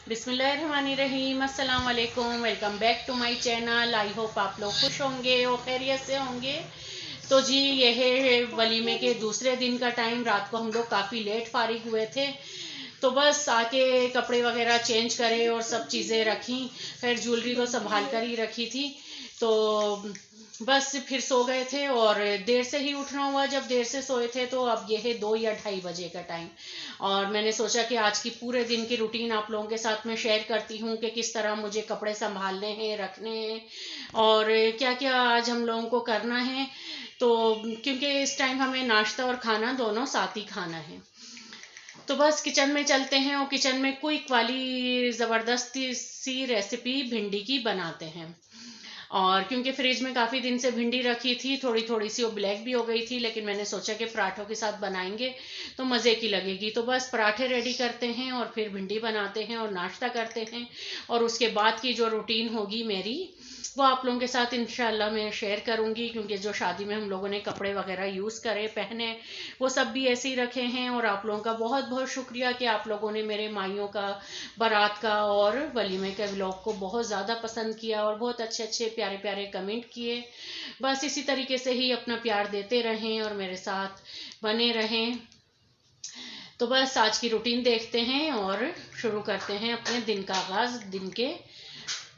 बिस्मिल्लाहिर्रहमानिर्रहीम, अस्सलाम वालेकुम। Welcome back to my channel. I hope आप लोग खुश होंगे और खैरियत से होंगे। तो जी, यह है वलीमे के दूसरे दिन का टाइम। रात को हम लोग काफ़ी लेट फारिग हुए थे, तो बस आके कपड़े वगैरह चेंज करे और सब चीज़ें रखी। खैर ज्वेलरी तो संभाल कर ही रखी थी, तो बस फिर सो गए थे और देर से ही उठना हुआ। जब देर से सोए थे तो अब ये है 2 या ढाई बजे का टाइम, और मैंने सोचा कि आज की पूरे दिन की रूटीन आप लोगों के साथ में शेयर करती हूँ कि किस तरह मुझे कपड़े संभालने हैं, रखने हैं और क्या क्या आज हम लोगों को करना है। तो क्योंकि इस टाइम हमें नाश्ता और खाना दोनों साथ ही खाना है, तो बस किचन में चलते हैं और किचन में क्विक वाली ज़बरदस्ती सी रेसिपी भिंडी की बनाते हैं। और क्योंकि फ्रिज में काफ़ी दिन से भिंडी रखी थी, थोड़ी थोड़ी सी वो ब्लैक भी हो गई थी, लेकिन मैंने सोचा कि पराठों के साथ बनाएंगे तो मज़े की लगेगी। तो बस पराठे रेडी करते हैं और फिर भिंडी बनाते हैं और नाश्ता करते हैं, और उसके बाद की जो रूटीन होगी मेरी वो आप लोगों के साथ इंशाल्लाह मैं शेयर करूंगी। क्योंकि जो शादी में हम लोगों ने कपड़े वगैरह यूज़ करे, पहने, वो सब भी ऐसे ही रखे हैं। और आप लोगों का बहुत बहुत शुक्रिया कि आप लोगों ने मेरे माइयों का, बारात का और वलीमे के व्लॉग को बहुत ज़्यादा पसंद किया और बहुत अच्छे अच्छे प्यारे प्यारे कमेंट किए। बस इसी तरीके से ही अपना प्यार देते रहें और मेरे साथ बने रहें। तो बस आज की रूटीन देखते हैं और शुरू करते हैं अपने दिन का आगाज़ दिन के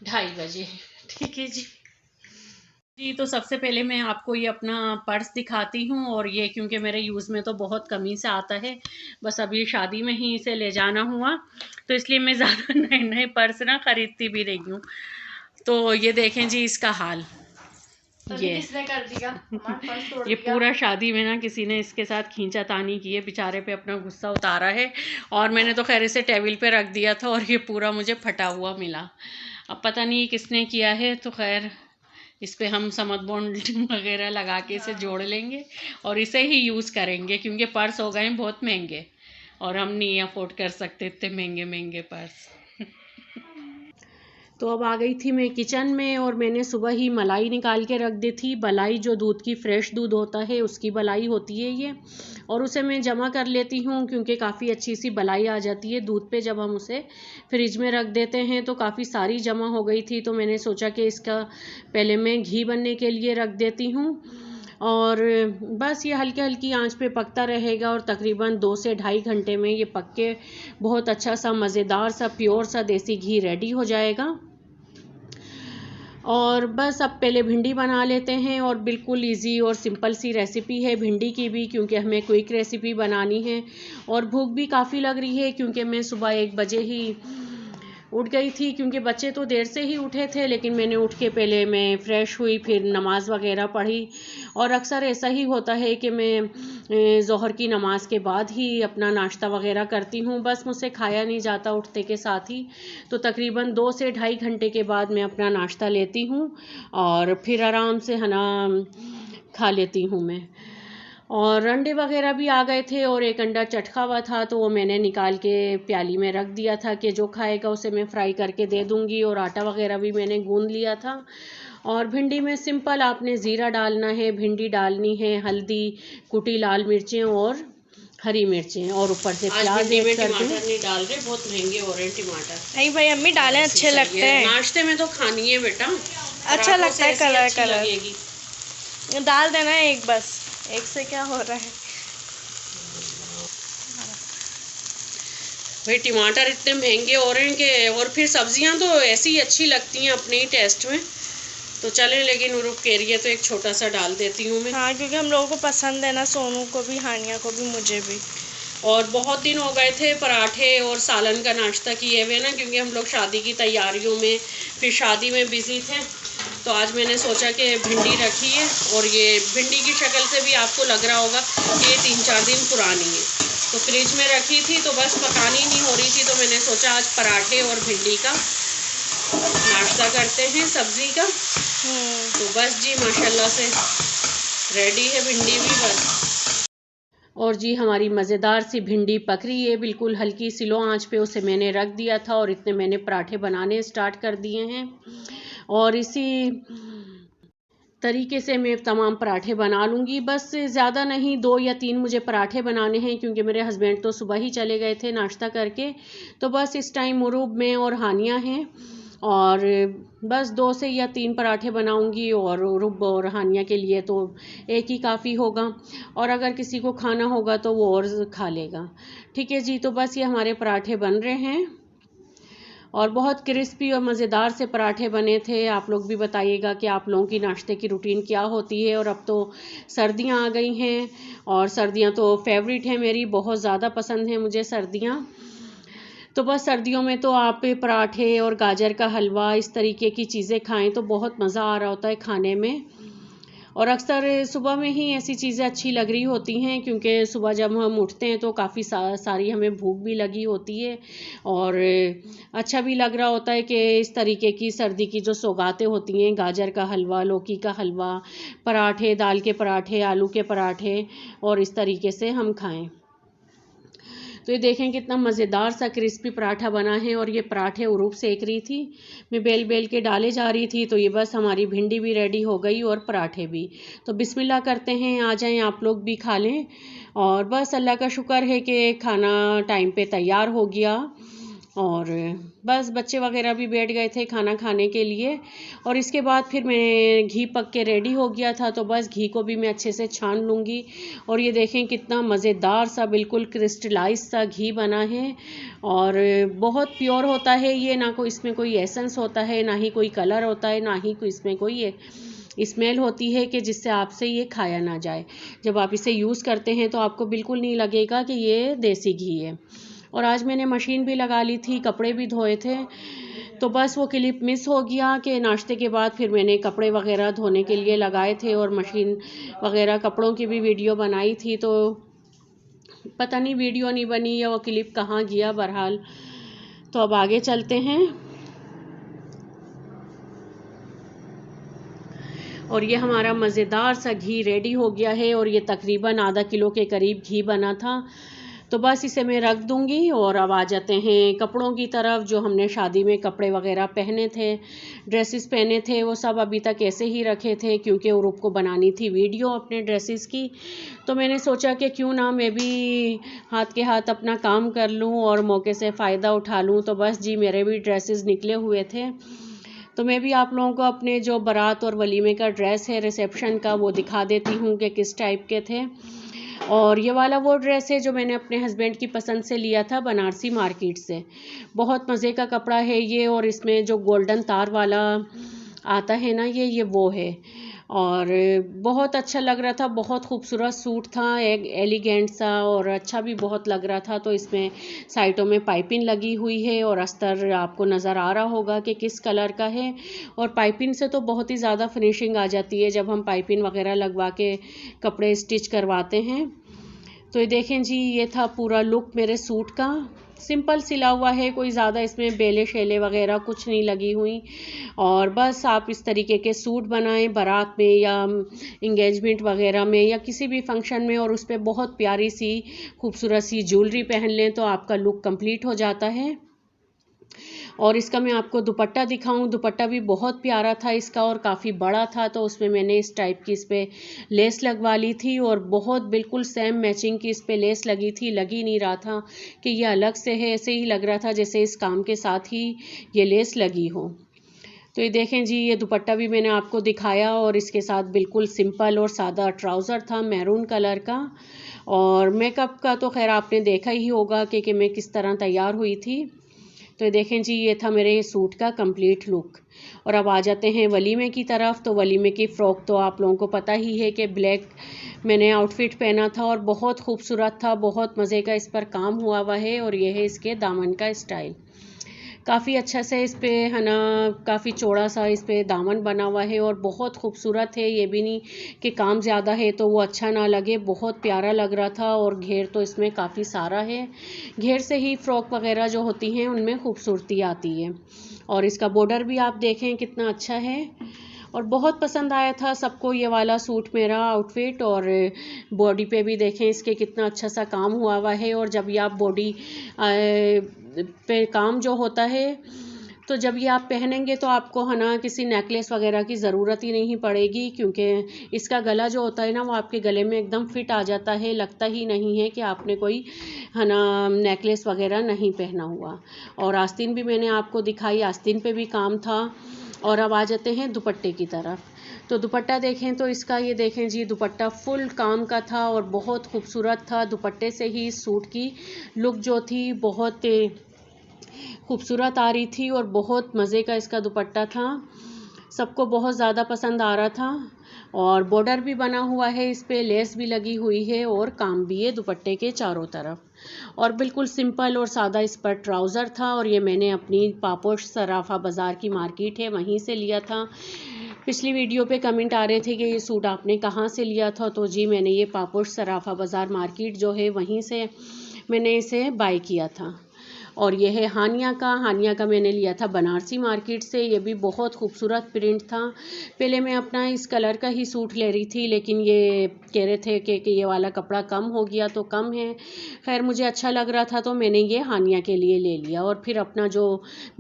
2:30 बजे। ठीक है जी। जी, तो सबसे पहले मैं आपको ये अपना पर्स दिखाती हूँ, और ये क्योंकि मेरे यूज़ में तो बहुत कमी से आता है, बस अभी शादी में ही इसे ले जाना हुआ, तो इसलिए मैं ज़्यादा नए नए पर्स ना ख़रीदती भी रही हूँ। तो ये देखें जी इसका हाल, ये किसने कर दिया पर्स तोड़ ये दिया। पूरा शादी में ना किसी ने इसके साथ खींचातानी की है, बेचारे पे अपना गुस्सा उतारा है, और मैंने तो खैर इसे टेबल पे रख दिया था और ये पूरा मुझे फटा हुआ मिला। अब पता नहीं किसने किया है, तो खैर इस पे हम समद बॉन्ड वगैरह लगा के इसे जोड़ लेंगे और इसे ही यूज़ करेंगे, क्योंकि पर्स हो गए बहुत महंगे और हम नहीं अफोर्ड कर सकते इतने महंगे महंगे पर्स। तो अब आ गई थी मैं किचन में, और मैंने सुबह ही मलाई निकाल के रख दी थी। मलाई जो दूध की फ्रेश दूध होता है उसकी मलाई होती है ये, और उसे मैं जमा कर लेती हूँ क्योंकि काफ़ी अच्छी सी मलाई आ जाती है दूध पे जब हम उसे फ्रिज में रख देते हैं। तो काफ़ी सारी जमा हो गई थी, तो मैंने सोचा कि इसका पहले मैं घी बनने के लिए रख देती हूँ, और बस ये हल्की हल्की आंच पे पकता रहेगा और तकरीबन 2 से ढाई घंटे में ये पक के बहुत अच्छा सा मज़ेदार सा प्योर सा देसी घी रेडी हो जाएगा। और बस अब पहले भिंडी बना लेते हैं, और बिल्कुल इजी और सिंपल सी रेसिपी है भिंडी की भी, क्योंकि हमें क्विक रेसिपी बनानी है और भूख भी काफ़ी लग रही है, क्योंकि मैं सुबह 1 बजे ही उठ गई थी। क्योंकि बच्चे तो देर से ही उठे थे, लेकिन मैंने उठ के पहले मैं फ़्रेश हुई, फिर नमाज़ वगैरह पढ़ी। और अक्सर ऐसा ही होता है कि मैं ज़ोहर की नमाज़ के बाद ही अपना नाश्ता वगैरह करती हूँ, बस मुझसे खाया नहीं जाता उठते के साथ ही। तो तकरीबन 2 से ढाई घंटे के बाद मैं अपना नाश्ता लेती हूँ और फिर आराम से है ना खा लेती हूँ मैं। और अंडे वगैरह भी आ गए थे, और एक अंडा चटका हुआ था तो वो मैंने निकाल के प्याली में रख दिया था कि जो खाएगा उसे मैं फ्राई करके दे दूँगी। और आटा वगैरह भी मैंने गूंद लिया था। और भिंडी में सिंपल आपने ज़ीरा डालना है, भिंडी डालनी है, हल्दी, कुटी लाल मिर्चें और हरी मिर्चें, और ऊपर से प्याज ऐड कर दें। नहीं डाल रहे, बहुत महंगे हो रहे हैं टमाटर। नहीं भाई अम्मी डालें, अच्छे लगते हैं। नाश्ते में तो खानी है बेटा, अच्छा लगता है कलर कलर। डाल देना एक, बस एक से क्या हो रहा है। भाई टमाटर इतने महंगे हो रहे हैं कि, और फिर सब्जियां तो ऐसी ही अच्छी लगती हैं अपने ही टेस्ट में, तो चलें, लेकिन उरुफ के लिए तो एक छोटा सा डाल देती हूँ मैं। हाँ, क्योंकि हम लोगों को पसंद है ना, सोनू को भी, हानिया को भी, मुझे भी। और बहुत दिन हो गए थे पराठे और सालन का नाश्ता किए हुए ना, क्योंकि हम लोग शादी की तैयारियों में, फिर शादी में बिज़ी थे। तो आज मैंने सोचा कि भिंडी रखी है, और ये भिंडी की शक्ल से भी आपको लग रहा होगा कि ये 3-4 दिन पुरानी है, तो फ्रिज में रखी थी तो बस पकानी नहीं हो रही थी, तो मैंने सोचा आज पराठे और भिंडी का नाश्ता करते हैं, सब्ज़ी का। तो बस जी माशाल्लाह से रेडी है भिंडी भी बस। और जी हमारी मज़ेदार सी भिंडी पक रही है, बिल्कुल हल्की सी लो आंच पे उसे मैंने रख दिया था, और इतने मैंने पराठे बनाने स्टार्ट कर दिए हैं। और इसी तरीके से मैं तमाम पराठे बना लूँगी। बस ज़्यादा नहीं, 2 या 3 मुझे पराठे बनाने हैं क्योंकि मेरे हस्बैंड तो सुबह ही चले गए थे नाश्ता करके। तो बस इस टाइम मुरूब में और हानिया हैं और बस 2 से या 3 पराठे बनाऊंगी और रुब और हानिया के लिए तो एक ही काफ़ी होगा, और अगर किसी को खाना होगा तो वो और खा लेगा। ठीक है जी, तो बस ये हमारे पराठे बन रहे हैं और बहुत क्रिस्पी और मज़ेदार से पराठे बने थे। आप लोग भी बताइएगा कि आप लोगों की नाश्ते की रूटीन क्या होती है। और अब तो सर्दियां आ गई हैं और सर्दियां तो फेवरेट हैं मेरी, बहुत ज़्यादा पसंद हैं मुझे सर्दियां। तो बस सर्दियों में तो आप पराठे और गाजर का हलवा इस तरीके की चीज़ें खाएं तो बहुत मज़ा आ रहा होता है खाने में। और अक्सर सुबह में ही ऐसी चीज़ें अच्छी लग रही होती हैं क्योंकि सुबह जब हम उठते हैं तो काफ़ी सारी हमें भूख भी लगी होती है और अच्छा भी लग रहा होता है कि इस तरीके की सर्दी की जो सौगातें होती हैं, गाजर का हलवा, लौकी का हलवा, पराठे, दाल के पराठे, आलू के पराठे और इस तरीके से हम खाएं। तो ये देखें कितना मज़ेदार सा क्रिस्पी पराठा बना है और ये पराठे उरूब सेक रही थी, मैं बेल बेल के डाले जा रही थी। तो ये बस हमारी भिंडी भी रेडी हो गई और पराठे भी। तो बिस्मिल्लाह करते हैं, आ जाएं आप लोग भी खा लें। और बस अल्लाह का शुक्र है कि खाना टाइम पे तैयार हो गया और बस बच्चे वगैरह भी बैठ गए थे खाना खाने के लिए। और इसके बाद फिर मैं घी पक के रेडी हो गया था, तो बस घी को भी मैं अच्छे से छान लूँगी। और ये देखें कितना मज़ेदार सा बिल्कुल क्रिस्टलाइज सा घी बना है और बहुत प्योर होता है ये, ना कोई इसमें कोई एसेंस होता है, ना ही कोई कलर होता है, ना ही कोई इसमें कोई स्मेल होती है कि जिससे आपसे ये खाया ना जाए। जब आप इसे यूज़ करते हैं तो आपको बिल्कुल नहीं लगेगा कि ये देसी घी है। और आज मैंने मशीन भी लगा ली थी, कपड़े भी धोए थे, तो बस वो क्लिप मिस हो गया कि नाश्ते के बाद फिर मैंने कपड़े वगैरह धोने के लिए लगाए थे और मशीन वगैरह कपड़ों की भी वीडियो बनाई थी। तो पता नहीं वीडियो नहीं बनी या वो क्लिप कहाँ गया, बहरहाल। तो अब आगे चलते हैं। और ये हमारा मज़ेदार सा घी रेडी हो गया है और ये तकरीबन आधा किलो के करीब घी बना था। तो बस इसे मैं रख दूंगी और अब आ जाते हैं कपड़ों की तरफ। जो हमने शादी में कपड़े वगैरह पहने थे, ड्रेसेस पहने थे, वो सब अभी तक ऐसे ही रखे थे क्योंकि उरूब को बनानी थी वीडियो अपने ड्रेसेस की। तो मैंने सोचा कि क्यों ना मैं भी हाथ के हाथ अपना काम कर लूँ और मौके से फ़ायदा उठा लूँ। तो बस जी, मेरे भी ड्रेसेस निकले हुए थे, तो मैं भी आप लोगों को अपने जो बारात और वलीमे का ड्रेस है रिसेप्शन का वो दिखा देती हूँ कि किस टाइप के थे। और ये वाला वो ड्रेस है जो मैंने अपने हस्बैंड की पसंद से लिया था बनारसी मार्केट से। बहुत मज़े का कपड़ा है ये और इसमें जो गोल्डन तार वाला आता है ना, ये वो है और बहुत अच्छा लग रहा था। बहुत खूबसूरत सूट था, एक एलिगेंट सा और अच्छा भी बहुत लग रहा था। तो इसमें साइडों में पाइपिंग लगी हुई है और अस्तर आपको नज़र आ रहा होगा कि किस कलर का है। और पाइपिंग से तो बहुत ही ज़्यादा फिनिशिंग आ जाती है जब हम पाइपिंग वगैरह लगवा के कपड़े स्टिच करवाते हैं। तो ये देखें जी, ये था पूरा लुक मेरे सूट का। सिंपल सिला हुआ है, कोई ज़्यादा इसमें बेले शेले वगैरह कुछ नहीं लगी हुई। और बस आप इस तरीके के सूट बनाएं बारात में या इंगेजमेंट वगैरह में या किसी भी फंक्शन में और उस पर बहुत प्यारी सी खूबसूरत सी ज्वेलरी पहन लें तो आपका लुक कंप्लीट हो जाता है। और इसका मैं आपको दुपट्टा दिखाऊं, दुपट्टा भी बहुत प्यारा था इसका और काफ़ी बड़ा था। तो उसमें मैंने इस टाइप की इस पर लेस लगवा ली थी और बहुत बिल्कुल सेम मैचिंग की इस पर लेस लगी थी। लगी नहीं रहा था कि ये अलग से है, ऐसे ही लग रहा था जैसे इस काम के साथ ही ये लेस लगी हो। तो ये देखें जी, ये दुपट्टा भी मैंने आपको दिखाया और इसके साथ बिल्कुल सिंपल और सादा ट्राउज़र था मैरून कलर का। और मेकअप का तो खैर आपने देखा ही होगा कि मैं किस तरह तैयार हुई थी। तो ये देखें जी, ये था मेरे सूट का कंप्लीट लुक। और अब आ जाते हैं वलीमे की तरफ। तो वलीमे की फ़्रॉक तो आप लोगों को पता ही है कि ब्लैक मैंने आउटफिट पहना था और बहुत खूबसूरत था, बहुत मज़े का इस पर काम हुआ हुआ है। और ये है इसके दामन का स्टाइल, काफ़ी अच्छा से इस पे है ना, काफ़ी चौड़ा सा इस पे दामन बना हुआ है और बहुत खूबसूरत है। ये भी नहीं कि काम ज़्यादा है तो वो अच्छा ना लगे, बहुत प्यारा लग रहा था। और घेर तो इसमें काफ़ी सारा है, घेर से ही फ़्रॉक वगैरह जो होती हैं उनमें खूबसूरती आती है। और इसका बॉर्डर भी आप देखें कितना अच्छा है और बहुत पसंद आया था सबको ये वाला सूट मेरा आउटफिट। और बॉडी पे भी देखें इसके कितना अच्छा सा काम हुआ हुआ है। और जब ये आप बॉडी पे काम जो होता है तो जब ये आप पहनेंगे तो आपको है ना किसी नेकलेस वगैरह की ज़रूरत ही नहीं पड़ेगी, क्योंकि इसका गला जो होता है ना वो आपके गले में एकदम फिट आ जाता है, लगता ही नहीं है कि आपने कोई है ना नेकलेस वगैरह नहीं पहना हुआ। और आस्तीन भी मैंने आपको दिखाई, आस्तीन पे भी काम था। और अब आ जाते हैं दुपट्टे की तरफ। तो दुपट्टा देखें तो इसका ये देखें जी, दुपट्टा फुल काम का था और बहुत खूबसूरत था। दुपट्टे से ही सूट की लुक जो थी बहुत खूबसूरत आ रही थी और बहुत मज़े का इसका दुपट्टा था, सबको बहुत ज़्यादा पसंद आ रहा था। और बॉर्डर भी बना हुआ है, इस पे लेस भी लगी हुई है और काम भी है दुपट्टे के चारों तरफ। और बिल्कुल सिंपल और सादा इस पर ट्राउज़र था और ये मैंने अपनी पापोश सराफा बाज़ार की मार्केट है वहीं से लिया था। पिछली वीडियो पे कमेंट आ रहे थे कि ये सूट आपने कहाँ से लिया था, तो जी मैंने ये पापोश सराफा बाज़ार मार्केट जो है वहीं से मैंने इसे बाय किया था। और ये है हानिया का मैंने लिया था बनारसी मार्केट से। ये भी बहुत खूबसूरत प्रिंट था। पहले मैं अपना इस कलर का ही सूट ले रही थी, लेकिन ये कह रहे थे कि ये वाला कपड़ा कम हो गया, तो कम है। खैर मुझे अच्छा लग रहा था तो मैंने ये हानिया के लिए ले लिया और फिर अपना जो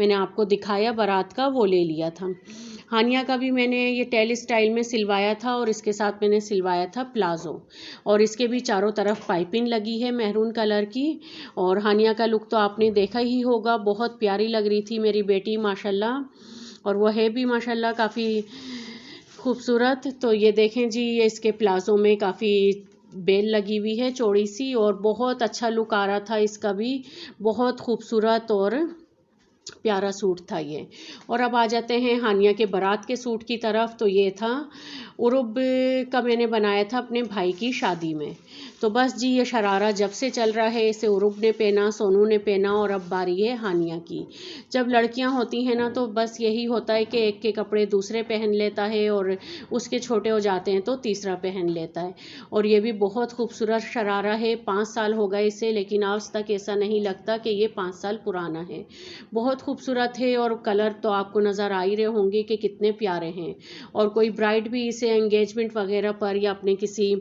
मैंने आपको दिखाया बारात का वो ले लिया था। हानिया का भी मैंने ये टेल स्टाइल में सिलवाया था और इसके साथ मैंने सिलवाया था प्लाजो, और इसके भी चारों तरफ पाइपिंग लगी है मैरून कलर की। और हानिया का लुक तो आपने देखा ही होगा, बहुत प्यारी लग रही थी मेरी बेटी माशाल्लाह, और वो है भी माशाल्लाह काफ़ी खूबसूरत। तो ये देखें जी, ये इसके प्लाजो में काफ़ी बेल लगी हुई है चौड़ी सी, और बहुत अच्छा लुक आ रहा था इसका भी, बहुत खूबसूरत और प्यारा सूट था ये। और अब आ जाते हैं हानिया के बारात के सूट की तरफ। तो ये था उरुब का, मैंने बनाया था अपने भाई की शादी में। तो बस जी ये शरारा जब से चल रहा है, इसे उरुब ने पहना, सोनू ने पहना, और अब बारी है हानिया की। जब लड़कियां होती हैं ना तो बस यही होता है कि एक के कपड़े दूसरे पहन लेता है और उसके छोटे हो जाते हैं तो तीसरा पहन लेता है। और ये भी बहुत खूबसूरत शरारा है, 5 साल हो गए इसे, लेकिन आज तक ऐसा नहीं लगता कि ये 5 साल पुराना है। बहुत खूबसूरत है और कलर तो आपको नज़र आ ही रहे होंगे कि कितने प्यारे हैं। और कोई ब्राइड भी इसे एंगेजमेंट वगैरह पर या अपने किसी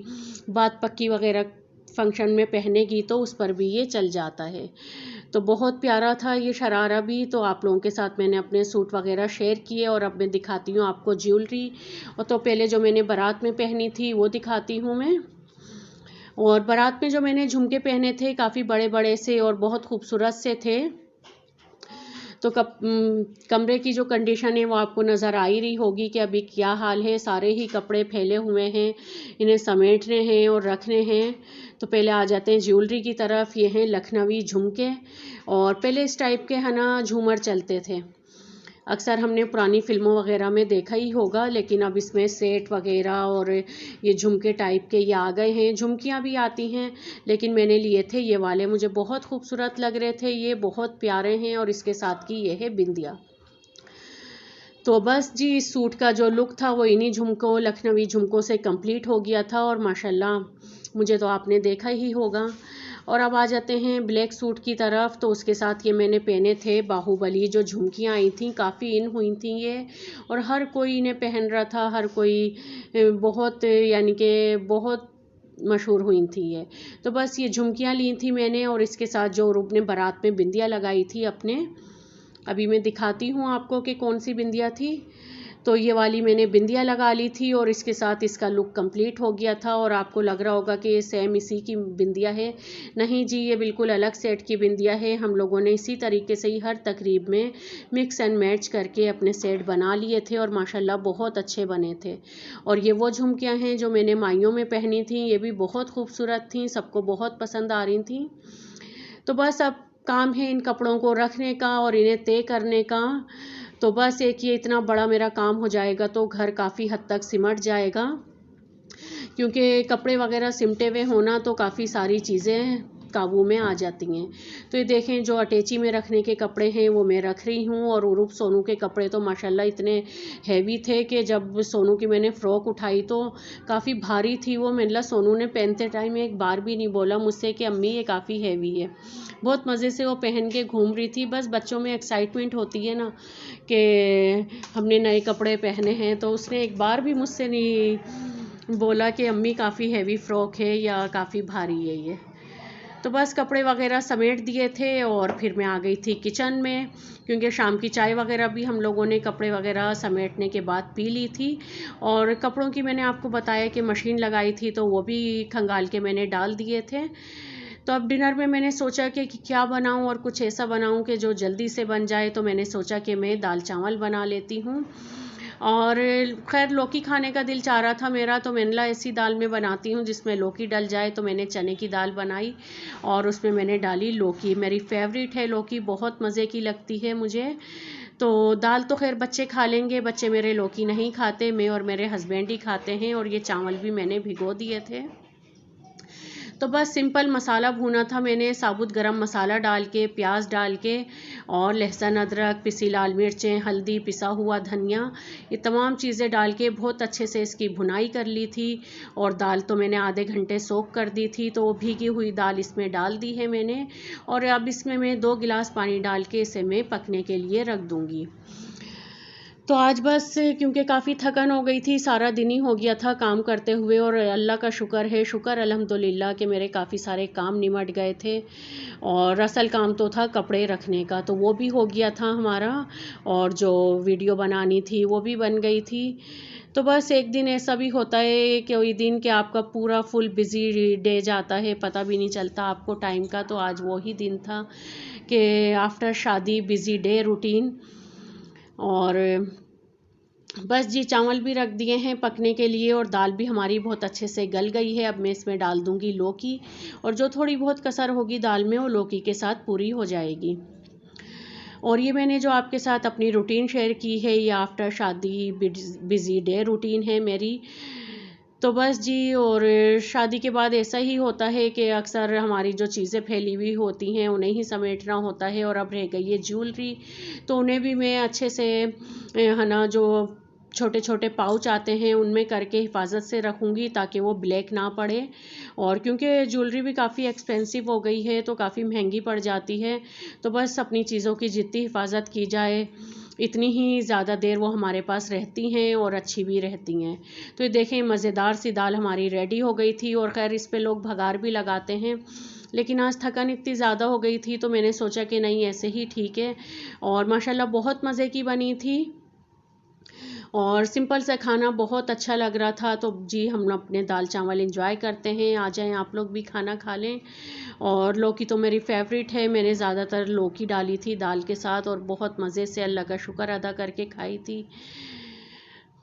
बात पक्की वगैरह फंक्शन में पहनेगी तो उस पर भी ये चल जाता है। तो बहुत प्यारा था ये शरारा भी। तो आप लोगों के साथ मैंने अपने सूट वगैरह शेयर किए और अब मैं दिखाती हूँ आपको ज्वेलरी। और तो पहले जो मैंने बारात में पहनी थी वो दिखाती हूँ मैं। और बारात में जो मैंने झुमके पहने थे काफ़ी बड़े बड़े से और बहुत खूबसूरत से थे। तो कमरे की जो कंडीशन है वो आपको नज़र आ ही रही होगी कि अभी क्या हाल है। सारे ही कपड़े फैले हुए हैं, इन्हें समेटने हैं और रखने हैं। तो पहले आ जाते हैं ज्वेलरी की तरफ। ये हैं लखनवी झुमके, और पहले इस टाइप के है ना झूमर चलते थे, अक्सर हमने पुरानी फिल्मों वगैरह में देखा ही होगा, लेकिन अब इसमें सेट वगैरह और ये झुमके टाइप के ये आ गए हैं। झुमकियाँ भी आती हैं, लेकिन मैंने लिए थे ये वाले, मुझे बहुत खूबसूरत लग रहे थे, ये बहुत प्यारे हैं। और इसके साथ की ये है बिंदिया। तो बस जी इस सूट का जो लुक था वो इन्हीं झुमकों, लखनवी झुमकों से कंप्लीट हो गया था, और माशाल्लाह मुझे तो आपने देखा ही होगा। और अब आ जाते हैं ब्लैक सूट की तरफ। तो उसके साथ ये मैंने पहने थे बाहुबली जो झुमकियाँ आई थी, काफ़ी इन हुई थी ये, और हर कोई इन्हें पहन रहा था, हर कोई बहुत यानी कि बहुत मशहूर हुई थी ये। तो बस ये झुमकियाँ ली थी मैंने, और इसके साथ जो रूप ने बारात में बिंदिया लगाई थी अपने, अभी मैं दिखाती हूँ आपको कि कौन सी बिंदिया थी। तो ये वाली मैंने बिंदिया लगा ली थी और इसके साथ इसका लुक कंप्लीट हो गया था। और आपको लग रहा होगा कि ये सेम इसी की बिंदिया है, नहीं जी, ये बिल्कुल अलग सेट की बिंदिया है। हम लोगों ने इसी तरीके से ही हर तकरीब में मिक्स एंड मैच करके अपने सेट बना लिए थे, और माशाल्लाह बहुत अच्छे बने थे। और ये वो झुमकियाँ हैं जो मैंने माइयों में पहनी थी, ये भी बहुत खूबसूरत थी, सबको बहुत पसंद आ रही थी। तो बस अब काम है इन कपड़ों को रखने का और इन्हें तय करने का। तो बस एक ये इतना बड़ा मेरा काम हो जाएगा तो घर काफ़ी हद तक सिमट जाएगा, क्योंकि कपड़े वगैरह सिमटे हुए होना तो काफ़ी सारी चीज़ें काबू में आ जाती हैं। तो ये देखें जो अटैची में रखने के कपड़े हैं वो मैं रख रही हूँ। और उरूप सोनू के कपड़े तो माशाल्लाह इतने हैवी थे कि जब सोनू की मैंने फ़्रॉक उठाई तो काफ़ी भारी थी वो। मतलब सोनू ने पहनते टाइम एक बार भी नहीं बोला मुझसे कि अम्मी ये काफ़ी हैवी है, बहुत मज़े से वो पहन के घूम रही थी। बस बच्चों में एक्साइटमेंट होती है ना कि हमने नए कपड़े पहने हैं, तो उसने एक बार भी मुझसे नहीं बोला कि अम्मी काफ़ी हैवी फ़्रॉक है या काफ़ी भारी है ये। तो बस कपड़े वगैरह समेट दिए थे और फिर मैं आ गई थी किचन में, क्योंकि शाम की चाय वगैरह भी हम लोगों ने कपड़े वगैरह समेटने के बाद पी ली थी। और कपड़ों की मैंने आपको बताया कि मशीन लगाई थी, तो वो भी खंगाल के मैंने डाल दिए थे। तो अब डिनर में मैंने सोचा कि क्या बनाऊं, और कुछ ऐसा बनाऊं कि जो जल्दी से बन जाए। तो मैंने सोचा कि मैं दाल चावल बना लेती हूँ। और खैर लौकी खाने का दिल चाह रहा था मेरा, तो मैंने ला ऐसी दाल में बनाती हूँ जिसमें लौकी डल जाए। तो मैंने चने की दाल बनाई और उसमें मैंने डाली लौकी। मेरी फेवरेट है लौकी, बहुत मज़े की लगती है मुझे। तो दाल तो खैर बच्चे खा लेंगे, बच्चे मेरे लौकी नहीं खाते, मैं और मेरे हस्बैंड ही खाते हैं। और ये चावल भी मैंने भिगो दिए थे। तो बस सिंपल मसाला भूना था मैंने, साबुत गरम मसाला डाल के, प्याज डाल के, और लहसुन, अदरक, पिसी लाल मिर्चें, हल्दी, पिसा हुआ धनिया, ये तमाम चीज़ें डाल के बहुत अच्छे से इसकी भुनाई कर ली थी। और दाल तो मैंने आधे घंटे सोक कर दी थी। तो वो भीगी हुई दाल इसमें डाल दी है मैंने। और अब इसमें मैं 2 गिलास पानी डाल के इसे मैं पकने के लिए रख दूँगी। तो आज बस क्योंकि काफ़ी थकन हो गई थी, सारा दिन ही हो गया था काम करते हुए। और अल्लाह का शुक्र है, शुक्र अल्हम्दुलिल्लाह कि मेरे काफ़ी सारे काम निमट गए थे। और असल काम तो था कपड़े रखने का, तो वो भी हो गया था हमारा। और जो वीडियो बनानी थी वो भी बन गई थी। तो बस एक दिन ऐसा भी होता है कि वही दिन कि आपका पूरा फुल बिज़ी डे जाता है, पता भी नहीं चलता आपको टाइम का। तो आज वो ही दिन था कि आफ्टर शादी बिज़ी डे रूटीन। और बस जी चावल भी रख दिए हैं पकने के लिए, और दाल भी हमारी बहुत अच्छे से गल गई है। अब मैं इसमें डाल दूंगी लौकी, और जो थोड़ी बहुत कसर होगी दाल में वो लौकी के साथ पूरी हो जाएगी। और ये मैंने जो आपके साथ अपनी रूटीन शेयर की है, ये आफ्टर शादी बिज़ी डे रूटीन है मेरी। तो बस जी, और शादी के बाद ऐसा ही होता है कि अक्सर हमारी जो चीज़ें फैली हुई होती हैं उन्हें ही समेटना होता है। और अब रह गई है ज्वेलरी, तो उन्हें भी मैं अच्छे से है ना, जो छोटे छोटे पाउच आते हैं उनमें करके हिफाजत से रखूँगी ताकि वो ब्लैक ना पड़े। और क्योंकि ज्वेलरी भी काफ़ी एक्सपेंसिव हो गई है, तो काफ़ी महंगी पड़ जाती है। तो बस अपनी चीज़ों की जितनी हिफाजत की जाए इतनी ही ज़्यादा देर वो हमारे पास रहती हैं और अच्छी भी रहती हैं। तो ये देखें, मज़ेदार सी दाल हमारी रेडी हो गई थी। और ख़ैर इस पे लोग भगार भी लगाते हैं, लेकिन आज थकन इतनी ज़्यादा हो गई थी तो मैंने सोचा कि नहीं, ऐसे ही ठीक है। और माशाल्लाह बहुत मज़े की बनी थी, और सिंपल सा खाना बहुत अच्छा लग रहा था। तो जी हम अपने दाल चावल एंजॉय करते हैं, आ जाएं आप लोग भी खाना खा लें। और लौकी तो मेरी फेवरेट है, मैंने ज़्यादातर लौकी डाली थी दाल के साथ, और बहुत मज़े से अल्लाह का शुक्र अदा करके खाई थी।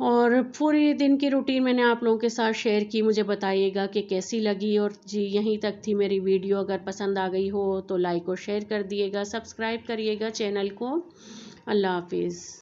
और पूरी दिन की रूटीन मैंने आप लोगों के साथ शेयर की, मुझे बताइएगा कि कैसी लगी। और जी यहीं तक थी मेरी वीडियो, अगर पसंद आ गई हो तो लाइक और शेयर कर दिएगा, सब्सक्राइब करिएगा चैनल को। अल्लाह हाफिज़।